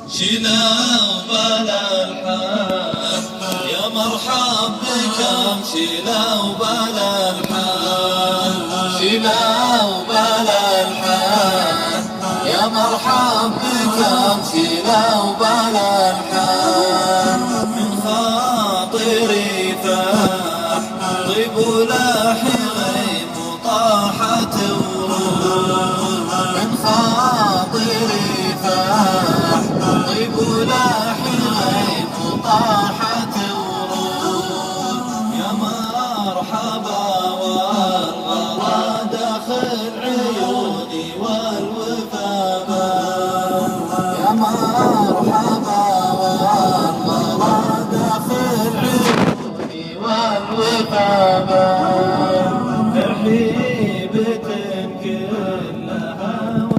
شيلا وبلا الحال يا مرحب بكم شيلا وبلا الحال شيلا وبلا الحال يا مرحب بكم شيلا وبلا الحال من خاطري فاح طيب ولاحي غيم وطاحت ورود من خاطري فاح طيب ولاحي غيم وطاحت ورود يا مرحبا والغلا داخل عيوني والوفا يا مرحبا والغلا داخل عيوني والوفا ترحيبة كلها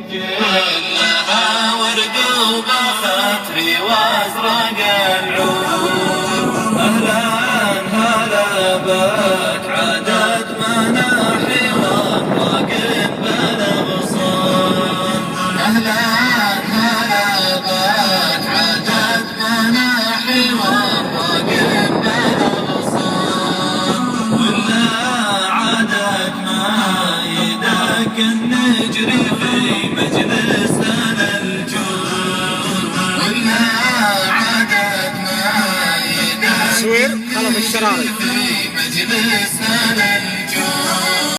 كلها ورد وبخطري وازرق العود أهلا هلا بك عدد مناحي وأطلق بلغ صوت أهلا هلا بك عدد مناحي وأطلق بلغ صوت ولا عدد ما يدك النجري في مجلسنا الجود ولا عدد ما يدك تصوير خلف الشراري في مجلسنا الجود